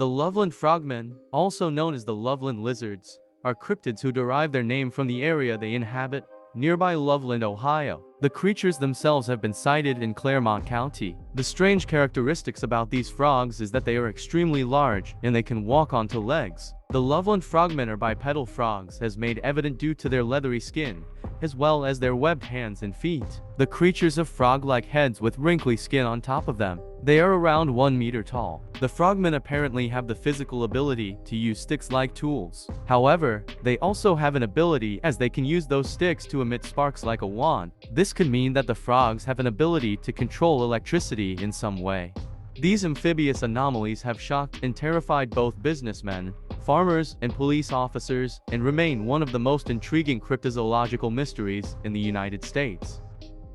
The Loveland Frog Men, also known as the Loveland Lizards, are cryptids who derive their name from the area they inhabit, nearby Loveland, Ohio. The creatures themselves have been sighted in Claremont County. The strange characteristics about these frogs is that they are extremely large and they can walk on two legs. The Loveland frogmen are bipedal frogs, as made evident due to their leathery skin, as well as their webbed hands and feet. The creatures have frog-like heads with wrinkly skin on top of them. They are around 1 meter tall. The frogmen apparently have the physical ability to use sticks-like tools. However, they also have an ability as they can use those sticks to emit sparks like a wand. This could mean that the frogs have an ability to control electricity in some way. These amphibious anomalies have shocked and terrified both businessmen, farmers, and police officers, and remain one of the most intriguing cryptozoological mysteries in the United States.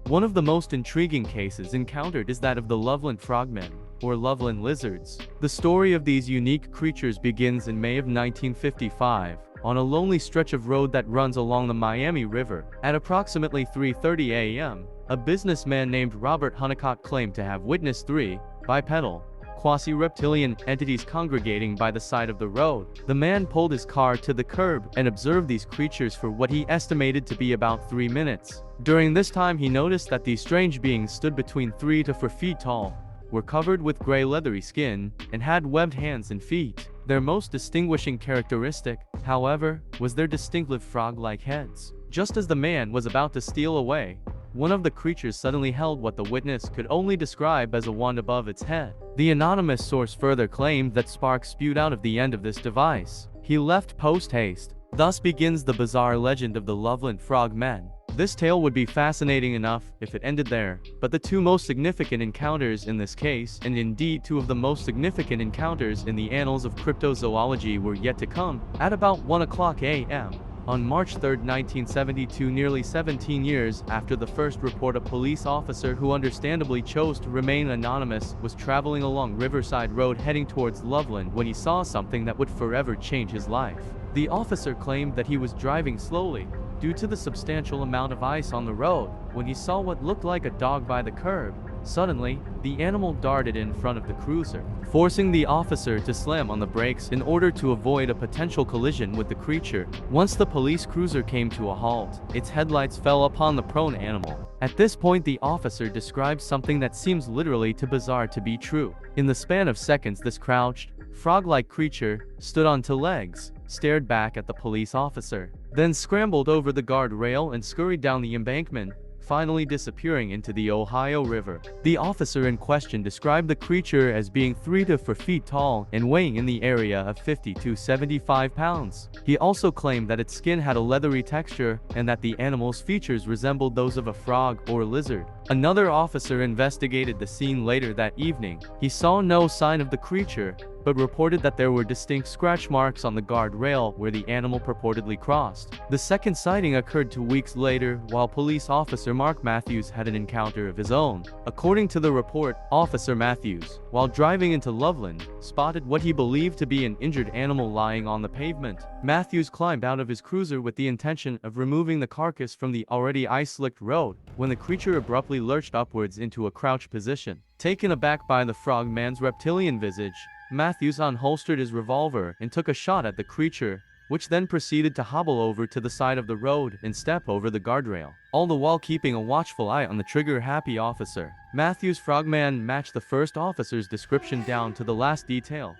One of the most intriguing cases encountered is that of the Loveland Frogmen, or Loveland Lizards. The story of these unique creatures begins in May of 1955, on a lonely stretch of road that runs along the Miami River. At approximately 3:30 a.m., a businessman named Robert Honeycutt claimed to have witnessed three bipedal, quasi-reptilian entities congregating by the side of the road. The man pulled his car to the curb and observed these creatures for what he estimated to be about 3 minutes. During this time, he noticed that these strange beings stood between 3 to 4 feet tall, were covered with gray leathery skin, and had webbed hands and feet. Their most distinguishing characteristic, however, was their distinctive frog-like heads. Just as the man was about to steal away, one of the creatures suddenly held what the witness could only describe as a wand above its head. The anonymous source further claimed that sparks spewed out of the end of this device. He left post-haste. Thus begins the bizarre legend of the Loveland Frog Men. This tale would be fascinating enough if it ended there, but the two most significant encounters in this case, and indeed two of the most significant encounters in the annals of cryptozoology, were yet to come. At about 1:00 a.m. on March 3, 1972, nearly 17 years after the first report, a police officer who understandably chose to remain anonymous was traveling along Riverside Road heading towards Loveland when he saw something that would forever change his life. The officer claimed that he was driving slowly due to the substantial amount of ice on the road when he saw what looked like a dog by the curb. Suddenly, the animal darted in front of the cruiser, forcing the officer to slam on the brakes in order to avoid a potential collision with the creature. Once the police cruiser came to a halt, its headlights fell upon the prone animal. At this point, the officer described something that seems literally too bizarre to be true. In the span of seconds, this crouched, frog-like creature stood on two legs, stared back at the police officer, then scrambled over the guardrail and scurried down the embankment, finally disappearing into the Ohio River. The officer in question described the creature as being 3 to 4 feet tall and weighing in the area of 50 to 75 pounds. He also claimed that its skin had a leathery texture and that the animal's features resembled those of a frog or lizard. Another officer investigated the scene later that evening. He saw no sign of the creature, but reported that there were distinct scratch marks on the guardrail where the animal purportedly crossed. The second sighting occurred 2 weeks later, while police officer Mark Matthews had an encounter of his own. According to the report, Officer Matthews, while driving into Loveland, spotted what he believed to be an injured animal lying on the pavement. Matthews climbed out of his cruiser with the intention of removing the carcass from the already ice-slicked road, when the creature abruptly lurched upwards into a crouch position. Taken aback by the frogman's reptilian visage, Matthews unholstered his revolver and took a shot at the creature, which then proceeded to hobble over to the side of the road and step over the guardrail, all the while keeping a watchful eye on the trigger-happy officer. Matthews' frogman matched the first officer's description down to the last detail.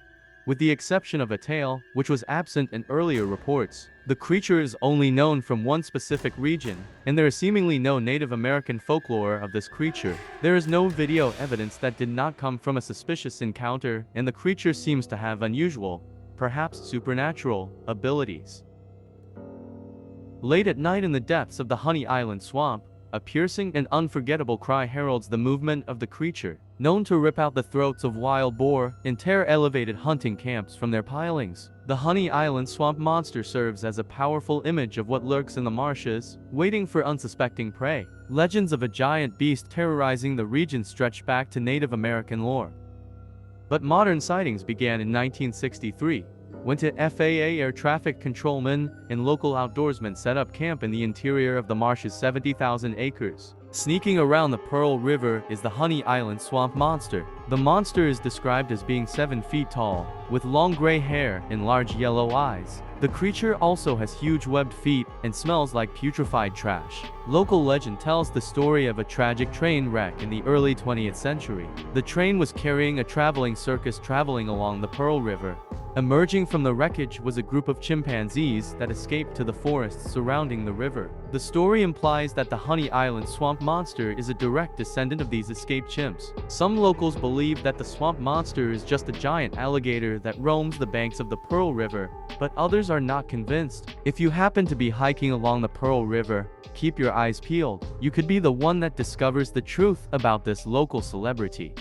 With the exception of a tail, which was absent in earlier reports, the creature is only known from one specific region, and there is seemingly no Native American folklore of this creature. There is no video evidence that did not come from a suspicious encounter, and the creature seems to have unusual, perhaps supernatural, abilities. Late at night in the depths of the Honey Island swamp, a piercing and unforgettable cry heralds the movement of the creature, known to rip out the throats of wild boar and tear elevated hunting camps from their pilings. The Honey Island swamp monster serves as a powerful image of what lurks in the marshes, waiting for unsuspecting prey. Legends of a giant beast terrorizing the region stretch back to Native American lore. But modern sightings began in 1963, when two FAA air traffic controlmen and local outdoorsmen set up camp in the interior of the marsh's 70,000 acres. Sneaking around the Pearl River is the Honey Island swamp monster. The monster is described as being 7 feet tall, with long gray hair and large yellow eyes. The creature also has huge webbed feet and smells like putrefied trash. Local legend tells the story of a tragic train wreck in the early 20th century. The train was carrying a traveling circus traveling along the Pearl River. Emerging from the wreckage was a group of chimpanzees that escaped to the forests surrounding the river. The story implies that the Honey Island swamp monster is a direct descendant of these escaped chimps. Some locals believe that the swamp monster is just a giant alligator that roams the banks of the Pearl River, but others are not convinced. If you happen to be hiking along the Pearl River, keep your eyes peeled. You could be the one that discovers the truth about this local celebrity.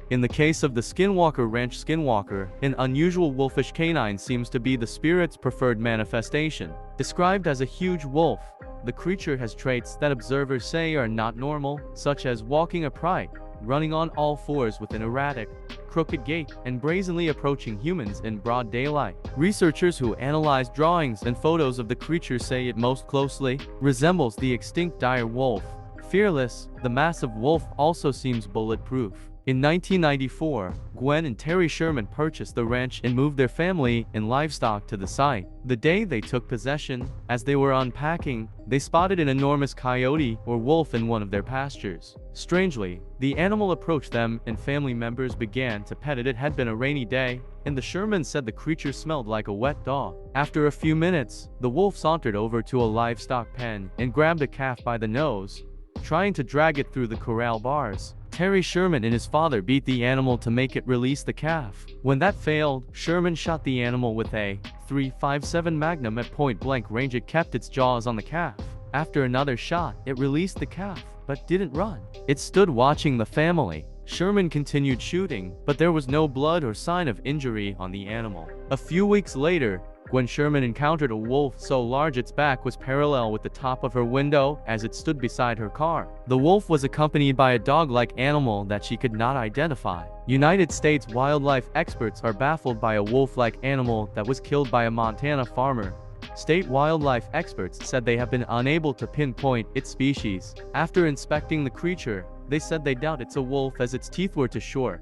In the case of the Skinwalker Ranch Skinwalker, an unusual wolfish canine seems to be the spirit's preferred manifestation. Described as a huge wolf, the creature has traits that observers say are not normal, such as walking upright, running on all fours with an erratic, crooked gait, and brazenly approaching humans in broad daylight. Researchers who analyze drawings and photos of the creature say it most closely resembles the extinct dire wolf. Fearless, the massive wolf also seems bulletproof. In 1994, Gwen and Terry Sherman purchased the ranch and moved their family and livestock to the site. The day they took possession, as they were unpacking, they spotted an enormous coyote or wolf in one of their pastures. Strangely, the animal approached them and family members began to pet it. It had been a rainy day, and the Shermans said the creature smelled like a wet dog. After a few minutes, the wolf sauntered over to a livestock pen and grabbed a calf by the nose, trying to drag it through the corral bars. Terry Sherman and his father beat the animal to make it release the calf. When that failed, Sherman shot the animal with a .357 Magnum at point-blank range. It kept its jaws on the calf. After another shot, it released the calf, but didn't run. It stood watching the family. Sherman continued shooting, but there was no blood or sign of injury on the animal. A few weeks later, when Sherman encountered a wolf so large its back was parallel with the top of her window as it stood beside her car. The wolf was accompanied by a dog-like animal that she could not identify. United States wildlife experts are baffled by a wolf-like animal that was killed by a Montana farmer. State wildlife experts said they have been unable to pinpoint its species. After inspecting the creature, they said they doubt it's a wolf as its teeth were too short,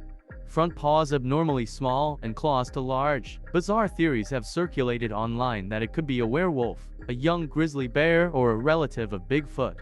front paws abnormally small, and claws too large. Bizarre theories have circulated online that it could be a werewolf, a young grizzly bear, or a relative of Bigfoot.